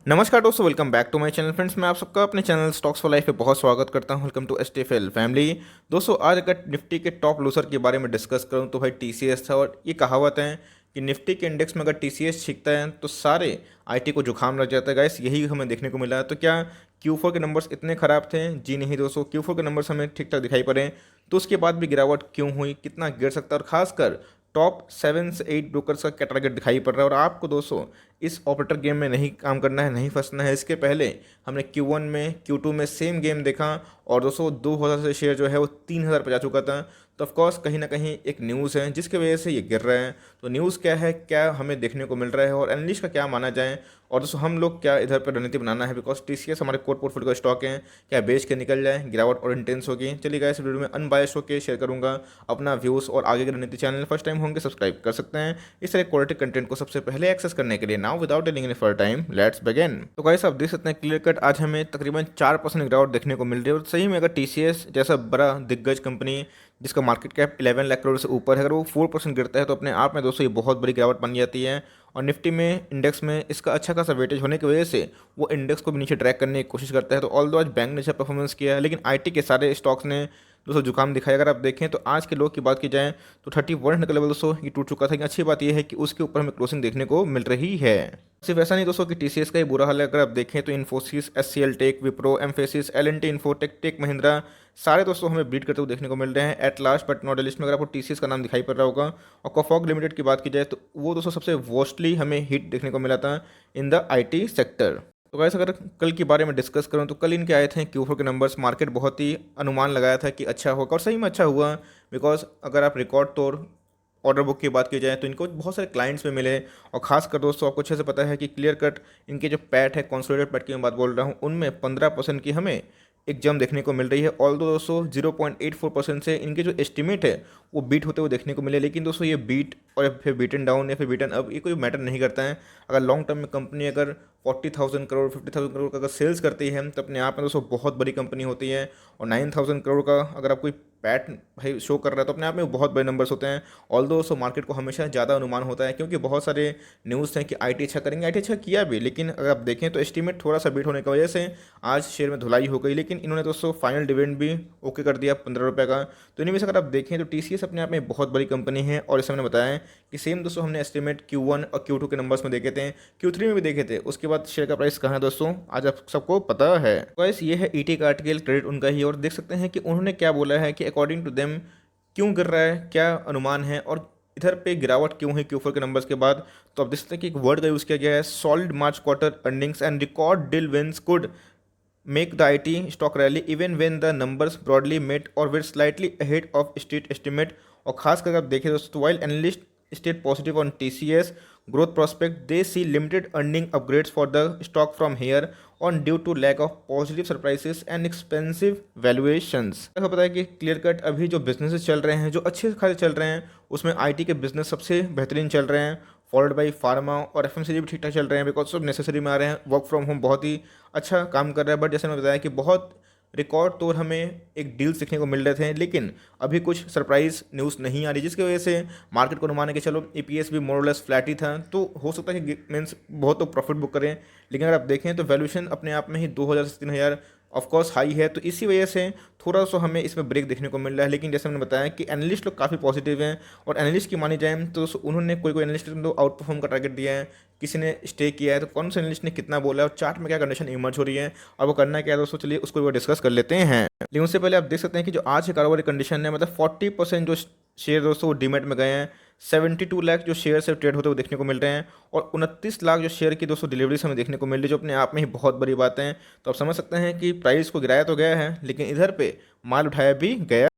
नमस्कार दोस्तों, welcome back to my channel friends. मैं आप सबका अपने चैनल स्टॉक्स फॉर लाइफ पे बहुत स्वागत करता हूं। Welcome to STFL family. दोस्तों, आज अगर निफ्टी के टॉप लूजर के बारे में डिस्कस करूं तो भाई टीसीएस था। और ये कहावत है कि निफ्टी के इंडेक्स में अगर टीसीएस छिकता है तो सारे आईटी को जुकाम लग जाता है। गाइस, यही हमें देखने को मिला है। तो क्या Q4 के नंबर्स इतने ख़राब थे? जी नहीं दोस्तों, Q4 के नंबर्स हमें ठीक ठाक दिखाई पड़े। तो उसके बाद भी गिरावट क्यों हुई, कितना गिर सकता है, और खासकर टॉप 7 से 8 ब्रोकर्स का क्या टारगेट दिखाई पड़ रहा है। और आपको दोस्तों इस ऑपरेटर गेम में नहीं काम करना है, नहीं फंसना है। इसके पहले हमने Q1 में Q2 में सेम गेम देखा और दोस्तों 2000 से शेयर जो है वो 3000 पे जा चुका था। तो ऑफकोर्स कहीं ना कहीं एक न्यूज़ है जिसकी वजह से ये गिर रहा है। तो न्यूज़ क्या है, क्या हमें देखने को मिल रहा है और एनालिस्ट का क्या माना जाए, और दोस्तों हम लोग क्या इधर पर रणनीति बनाना है। बिकॉज टीसीएस हमारे कोर पोर्टफोलियो का स्टॉक है, क्या बेच के निकल जाए, गिरावट और इंटेंस होगी। चलिए गाइस, वीडियो में अनबायस्ड होकर शेयर करूंगा अपना व्यूज़ और आगे की रणनीति। चैनल फर्स्ट टाइम होंगे सब्सक्राइब कर सकते हैं इस तरह क्वालिटी कंटेंट को सबसे पहले एक्सेस करने के लिए। Now without delaying any further time let's begin. तो गाइस, आप देख सकते हैं क्लियर कट आज हमें तकरीबन 4% गिरावट देखने को मिल रही है। और सही में अगर टीसीएस जैसा बड़ा दिग्गज कंपनी जिसका मार्केट कैप 11 लाख करोड़ से ऊपर है, अगर वो 4% गिरता है तो अपने आप में दोस्तों ये बहुत बड़ी गिरावट बन जाती है। और निफ्टी में इंडेक्स में इसका अच्छा खासा वेटेज होने की वजह से वो इंडेक्स को भी नीचे ट्रैक करने की कोशिश करता है। तो ऑल दो आज बैंक ने अच्छा परफॉर्मेंस किया है, लेकिन आईटी के सारे स्टॉक्स ने दोस्तों जुकाम दिखाया। अगर आप देखें तो आज के लो की बात की जाए तो 3100 का लेवल दोस्तों ये टूट चुका था। लेकिन अच्छी बात यह है कि उसके ऊपर हमें क्लोजिंग देखने को मिल रही है। सिर्फ ऐसा नहीं दोस्तों कि टीसीएस का ही बुरा हाल है। अगर आप देखें तो इन्फोसिस, एचसीएल टेक, विप्रो, एम्फेसिस, एलएनटी इन्फोटेक, टेक महिंद्रा, सारे दोस्तों हमें बीट करते हुए देखने को मिल रहे हैं। At last but not list में अगर आपको टीसीएस का नाम दिखाई पड़ रहा होगा। और कॉफॉग लिमिटेड की बात की जाए तो वो दोस्तों सबसे वोस्टली हमें हिट देखने को मिला था इन द आईटी सेक्टर। तो गाइस, अगर कल के बारे में डिस्कस करूं तो कल इनके आए थे Q4 के नंबर्स। मार्केट बहुत ही अनुमान लगाया था कि अच्छा होगा और सही में अच्छा हुआ। बिकॉज अगर आप रिकॉर्ड तोड़ ऑर्डर बुक की बात की जाए तो इनको बहुत सारे क्लाइंट्स में मिले। और खासकर दोस्तों आपको अच्छे से पता है कि क्लियर कट इनके जो पैट है, कॉन्सोलिडेटेड पैट की मैं बात बोल रहा हूँ, उनमें 15% की हमें एक जंप देखने को मिल रही है। ऑल दो दोस्तों 0.84% से इनके जो एस्टिमेट है वो बीट होते हुए देखने को मिले। लेकिन दोस्तों ये बीट और फिर बीटन डाउन या फिर बीटन अप ये कोई मैटर नहीं करता है। अगर लॉन्ग टर्म में कंपनी अगर 40,000 करोड़ 50,000 करोड़ का अगर सेल्स करती है तो अपने आप में दोस्तों बहुत बड़ी कंपनी होती है। और 9,000 करोड़ का अगर आप कोई पैट भाई शो कर रहा है तो अपने आप में बहुत बड़े नंबर्स होते हैं। ऑल दो सो मार्केट को हमेशा ज़्यादा अनुमान होता है क्योंकि बहुत सारे न्यूज़ हैं कि आईटी अच्छा करेंगे, आईटी अच्छा किया भी। लेकिन अगर आप देखें तो एस्टीमेट थोड़ा सा बीट होने की वजह से आज शेयर में धुलाई हो गई। लेकिन इन्होंने दोस्तों फाइनल डिविडेंड भी ओके कर दिया 15 रुपये का। तो इनमें से अगर आप देखें तो टीसीएस अपने आप में बहुत बड़ी कंपनी है। और जैसे मैंने बताया कि सेम दोस्तों हमने एस्टिमेट Q1 और Q2 के नंबर्स में देखे थे, Q3 में भी देखे थे। उसके बाद शेयर का प्राइस कहाँ है दोस्तों आज आप सबको पता है। गाइस, ये है ईटी का आर्टिकल, क्रेडिट उनका ही। और देख सकते हैं कि उन्होंने क्या बोला है कि अकॉर्डिंग टू देम क्यों गिर रहा है, क्या अनुमान है और इधर पे गिरावट क्यों है Q4 के नंबर्स के बाद। तो आप देख सकते हैं कि एक वर्ड का यूज़ किया गया है, solid March quarter earnings and record deal wins could make the IT stock rally even when the numbers broadly met or were slightly ahead of street estimate। और खास करके आप देखें दोस्तों, while analysts stayed positive on TCS growth prospect, they see limited earning upgrades for the stock from here on due to lack of positive surprises and expensive valuations। ऐसा पता है कि क्लियर कट अभी जो बिजनेसेस चल रहे हैं, जो अच्छे खासे चल रहे हैं, उसमें आईटी के बिजनेस सबसे बेहतरीन चल रहे हैं, फॉलोड बाई फार्मा और एफएमसीजी भी ठीक ठाक चल रहे हैं। बिकॉज सब नेसेसरी में आ रहे हैं, वर्क फ्रॉम होम बहुत ही अच्छा काम कर रहा है। बट जैसे मैंने बताया कि बहुत रिकॉर्ड तौर हमें एक डील सीखने को मिल रहे थे, लेकिन अभी कुछ सरप्राइज न्यूज़ नहीं आ रही, जिसकी वजह से मार्केट को अनुमान है कि चलो ईपीएस भी मोर लेस फ्लैट ही था। तो हो सकता है कि मीन्स बहुत तो प्रॉफिट बुक करें। लेकिन अगर आप देखें तो वैल्यूएशन अपने आप में ही 2,000 से 3,000 ऑफकोर्स हाई है। तो इसी वजह से थोड़ा सा हमें इसमें ब्रेक देखने को मिल रहा है। लेकिन जैसे मैंने बताया कि एनालिस्ट लोग काफ़ी पॉजिटिव हैं। और एनालिस्ट की मानी जाए तो उन्होंने कोई एनालिस्ट ने तो आउट परफॉर्म का टारगेट दिया है, किसी ने स्टे किया है। तो कौन से एनालिस्ट ने कितना बोला है और चार्ट में क्या कंडीशन इमर्ज हो रही है और वो करना क्या है दोस्तों, चलिए उसको डिस्कस कर लेते हैं। लेकिन उससे पहले आप देख सकते हैं कि जो आज की कारोबारी कंडीशन है, मतलब 40% जो शेयर दोस्तों वो डीमेट में गए हैं। 72 लाख जो शेयर से ट्रेड होते हुए देखने को मिल रहे हैं और 29 लाख जो शेयर की दोस्तों डिलीवरी हमें देखने को मिल रही है, जो अपने आप में ही बहुत बड़ी बात है। तो आप समझ सकते हैं कि प्राइस को गिराया तो गया है, लेकिन इधर पे माल उठाया भी गया।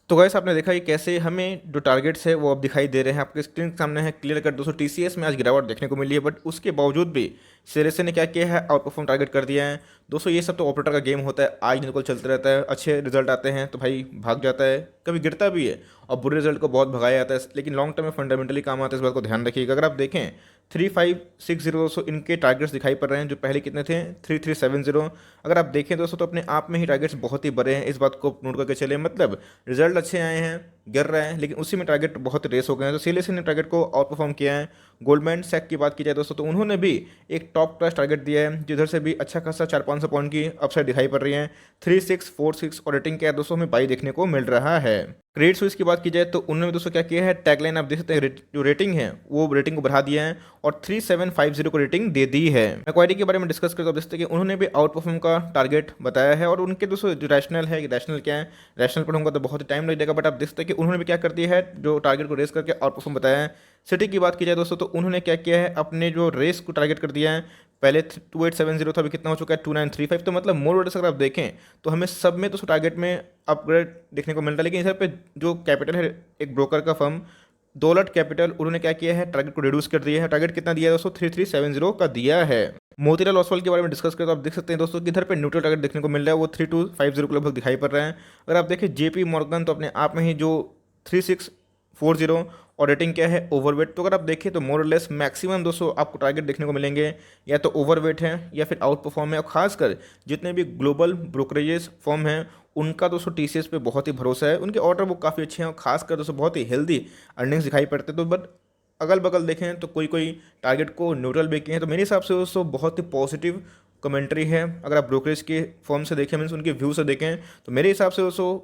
तो गाइस, आपने देखा कि कैसे हमें जो टारगेट्स है वो अब दिखाई दे रहे हैं, आपके स्क्रीन के सामने है क्लियर कट। दोस्तों टीसीएस में आज गिरावट देखने को मिली है, बट उसके बावजूद भी सीएसए ने क्या किया है, आउट परफॉर्म टारगेट कर दिया है। दोस्तों ये सब तो ऑपरेटर का गेम होता है, आज निकल चलते रहता है। अच्छे रिजल्ट आते हैं तो भाई भाग जाता है, कभी गिरता भी है और बुरे रिजल्ट को बहुत भगाया जाता है। लेकिन लॉन्ग टर्म में फंडामेंटली काम आता है, इस बात को ध्यान रखिएगा। अगर आप देखें 3560 दोस्तों इनके टारगेट्स दिखाई पड़ रहे हैं, जो पहले कितने थे 3370। अगर आप देखें दोस्तों तो अपने आप में ही टारगेट्स बहुत ही बड़े हैं, इस बात को नोट करके चले। मतलब रिजल्ट अच्छे आए हैं, गिर रहा है, लेकिन उसी में टारगेट बहुत रेस हो गए हैं। तो सीएलएसए ने टारगेट को आउट परफॉर्म किया है। गोल्डमैन सैक की बात की जाए दोस्तों, तो उन्होंने भी एक टॉप क्लास टारगेट दिया है, जिधर से भी अच्छा खासा 400-500 पॉइंट की अपसाइड दिखाई पड़ रही है। 3646 और रेटिंग क्या है दोस्तों, हमें 22 देखने को मिल रहा है। क्रेडिट स्विस की बात की जाए तो उन्होंने दोस्तों क्या किया है, टैगलाइन आप देख सकते हैं, जो रेटिंग है वो रेटिंग को बढ़ा दिया है और 3750 को रेटिंग दे दी है। मैक्वायरी के बारे में डिस्कस करते हैं, देखते हैं कि उन्होंने भी आउट परफॉर्म का टारगेट बताया है। और उनके दोस्तों जो रैशनल है, रैशनल क्या है, रैशनल पढ़ूंगा तो बहुत ही टाइम लग जाएगा, बट आप देख सकते हैं कि उन्होंने भी क्या कर दिया है, जो टारगेट को रेस करके आउट परफॉर्म बताया है। सिटी की बात की जाए दोस्तों, तो उन्होंने क्या किया है, अपने जो रेस को टारगेट कर दिया है। पहले 2870 था, अभी कितना हो चुका है 2935। तो मतलब मोर ऑर्डर्स अगर आप देखें तो हमें सब में तो टारगेट में अपग्रेड देखने को मिल रहा है। लेकिन इधर पे जो कैपिटल है, एक ब्रोकर का फर्म दौलत कैपिटल, उन्होंने क्या किया है, टारगेट को रिड्यूस कर दिया है। टारगेट कितना दिया है दोस्तों, 3370 का दिया है। मोतीलाल ओसवाल के बारे में डिस्कस करें तो आप देख सकते हैं दोस्तों कि इधर पे न्यूट्रल टारगेट देखने को मिल रहा है, वो 3250 के लगभग दिखाई पड़ रहा है। अगर आप देखें जेपी मॉर्गन, तो अपने आप में ही जो 3640 और रेटिंग क्या है ओवरवेट। तो अगर आप देखें तो मोर लेस मैक्सिमम दोस्तों आपको टारगेट देखने को मिलेंगे, या तो ओवरवेट है या फिर आउट परफॉर्म है। और खासकर जितने भी ग्लोबल ब्रोकरेजेस फर्म हैं, उनका दोस्तों टीसीएस पे बहुत ही भरोसा है। उनके ऑर्डर बुक काफ़ी अच्छे हैं और खासकर दोस्तों बहुत ही हेल्दी अर्निंग्स दिखाई पड़ते हैं। तो बट अगल बगल देखें तो कोई कोई टारगेट को न्यूट्रल भी किए हैं। तो मेरे हिसाब से दोस्तों बहुत ही पॉजिटिव कमेंट्री है। अगर आप ब्रोकरेज के फर्म से देखें, मीन्स उनके व्यू से देखें, तो मेरे हिसाब से दोस्तों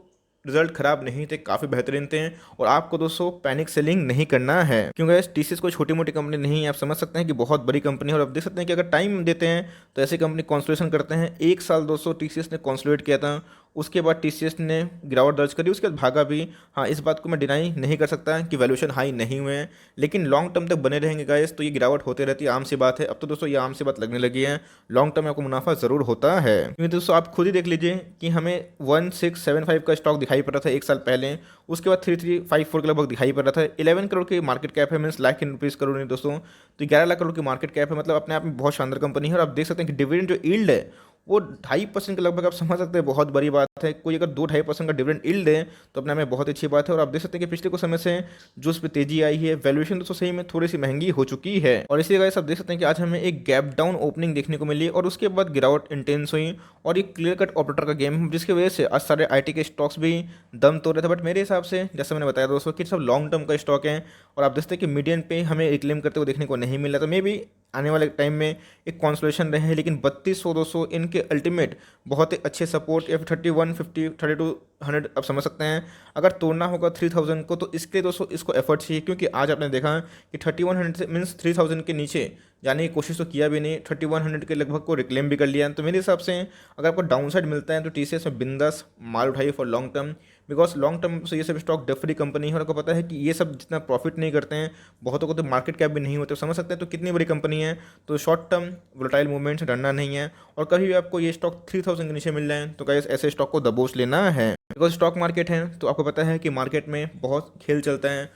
रिजल्ट खराब नहीं थे, काफ़ी बेहतरीन थे। और आपको दोस्तों पैनिक सेलिंग नहीं करना है, क्योंकि टीसीएस कोई छोटी मोटी कंपनी नहीं है। आप समझ सकते हैं कि बहुत बड़ी कंपनी है। और आप देख सकते हैं कि अगर टाइम देते हैं तो ऐसी कंपनी कॉन्सोलेशन करते हैं। 1 साल दोस्तों टीसीएस ने कॉन्सोलेट किया था, उसके बाद टीसीएस ने गिरावट दर्ज करी, उसके बाद भागा भी। हाँ, इस बात को मैं डिनाई नहीं कर सकता कि वैल्यूएशन हाई नहीं हुए हैं, लेकिन लॉन्ग टर्म तक बने रहेंगे गाइस, तो ये गिरावट होते रहती है, आम सी बात है। अब तो दोस्तों ये आम सी बात लगने लगी है। लॉन्ग टर्म में आपको मुनाफा ज़रूर होता है, क्योंकि दोस्तों आप खुद ही देख लीजिए कि हमें 1675 का स्टॉक दिखाई पड़ रहा था 1 साल पहले, उसके बाद 3354 के लगभग दिखाई पड़ रहा था। 11 करोड़ की मार्केट कैप है, means lakh in rupees crore नहीं दोस्तों, तो 11 लाख करोड़ की मार्केट कैप है। मतलब अपने आप में बहुत शानदार कंपनी है। और आप देख सकते हैं कि डिविडेंड जो यील्ड है वो 2.5% के लगभग, आप समझ सकते हैं बहुत बड़ी बात है। कोई अगर 2-2.5% का डिविडेंड यील्ड है तो अपने में बहुत अच्छी बात है। और आप देख सकते हैं कि पिछले कुछ समय से जो उस पर तेजी आई है, वैल्यूएशन दोस्तों सही में थोड़ी सी महंगी हो चुकी है। और इसी वजह से आप देख सकते हैं कि आज हमें एक गैप डाउन ओपनिंग देखने को मिली और उसके बाद गिरावट इंटेंस हुई और एक क्लियर कट ऑपरेटर का गेम, जिसकी वजह से आज सारे आईटी के स्टॉक्स भी दम तोड़ रहे थे। बट मेरे हिसाब से जैसे मैंने बताया दोस्तों कि सब लॉन्ग टर्म का स्टॉक है। और आप देखते हैं कि मीडियन पे हमें रिक्लेम करते हुए देखने को नहीं मिला, तो मे भी आने वाले टाइम में एक कॉन्सोलेशन रहे। लेकिन 3200 200 इनके अल्टीमेट बहुत ही अच्छे सपोर्ट, या फिर 3150 3200 आप समझ सकते हैं। अगर तोड़ना होगा 3000 को, तो इसके दोस्तों इसको एफर्ट चाहिए, क्योंकि आज आपने देखा कि 3100 मीन्स 3000 के नीचे जाने की कोशिश तो किया भी नहीं, 3100 के लगभग को रिक्लेम भी कर लिया। तो मेरे हिसाब से अगर आपको डाउन साइड मिलता है तो टीसीएस में बिंदास माल उठाइए for long term, because long term से ये सब स्टॉक डेट फ्री कंपनी है। और आपको पता है कि ये सब जितना प्रॉफिट नहीं करते हैं, बहुतों को तो मार्केट कैप भी नहीं होते, समझ सकते हैं तो कितनी बड़ी कंपनी है। तो शॉर्ट टर्म वोलेटाइल मूवमेंट से डरना नहीं है। और कभी भी आपको ये स्टॉक 3000 के नीचे मिल रहे हैं तो गाइस ऐसे स्टॉक को दबोच लेना है, बिकॉज स्टॉक मार्केट है तो आपको पता है कि मार्केट में बहुत खेल चलता है,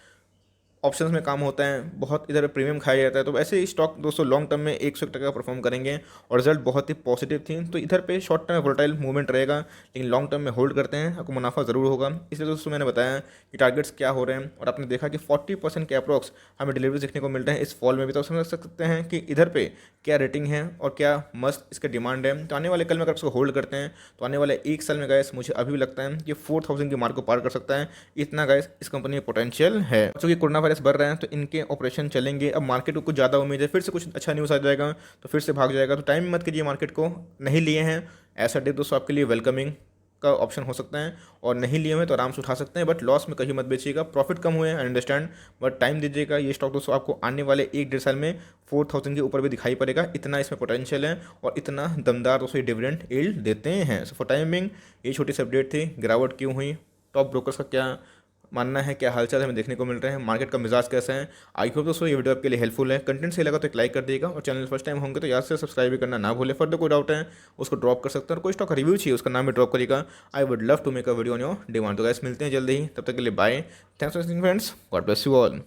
ऑप्शंस में काम होता है, बहुत इधर प्रीमियम खाया जाता है। तो ऐसे ही स्टॉक दोस्तों लॉन्ग टर्म में 100% परफॉर्म करेंगे और रिजल्ट बहुत ही पॉजिटिव थी। तो इधर पे शॉर्ट टर्म में वोलेटाइल मूवमेंट रहेगा, लेकिन लॉन्ग टर्म में होल्ड करते हैं आपको मुनाफा ज़रूर होगा। इसलिए दोस्तों मैंने बताया कि टारगेट्स क्या हो रहे हैं, और आपने देखा कि 40% के अप्रॉक्स हमें डिलीवरी देखने को मिल रहे हैं इस फॉल में भी। तो समझ सकते हैं कि इधर पे क्या रेटिंग है और क्या मस्त इसका डिमांड है। तो आने वाले कल में अगर इसको होल्ड करते हैं तो आने वाले 1 साल में गाइस मुझे अभी भी लगता है कि 4000 की मार्क को पार कर सकता है। इतना गाइस इस कंपनी में पोटेंशियल है। चूँकि कोरोना वायरस बढ़ रहे हैं तो इनके ऑपरेशन चलेंगे। अब मार्केट को कुछ ज़्यादा उम्मीद है, फिर से कुछ अच्छा न्यूज़ आ जाएगा तो फिर से भाग जाएगा। तो टाइम मत कीजिए मार्केट को, नहीं लिए हैं ऐसा डे दोस्तों आपके लिए वेलकमिंग का ऑप्शन हो सकता है, और नहीं लिए हुए तो आराम से उठा सकते हैं। बट लॉस में कहीं मत बेचिएगा, प्रॉफिट कम हुए हैं आई अंडरस्टैंड, बट टाइम दीजिएगा। ये स्टॉक दोस्तों आपको आने वाले 1-1.5 साल में 4000 के ऊपर भी दिखाई पड़ेगा, इतना इसमें पोटेंशियल है और इतना दमदार दोस्तों ये डिविडेंड यील्ड देते हैं। सो फॉर टाइमिंग ये छोटी सी अपडेट थी। गिरावट क्यों हुई, टॉप ब्रोकर्स का क्या मानना है, क्या हालचाल हमें देखने को मिल रहे हैं, मार्केट का मिजाज कैसा है। आई होप दोस्तों ये वीडियो आपके लिए हेल्पफुल है। कंटेंट सही लगा तो एक लाइक कर दिएगा, और चैनल फर्स्ट टाइम होंगे तो याद से सब्सक्राइब भी करना ना भूले। फर्दर कोई डाउट है उसको ड्रॉप कर सकते हैं, और कोई स्टॉक रिव्यू चाहिए उसका नाम भी ड्रॉप करिएगा। I would love to make a video on your demand. तो गाइस मिलते हैं जल्दी ही, तब तक के लिए bye. Thanks for watching friends, God bless you all.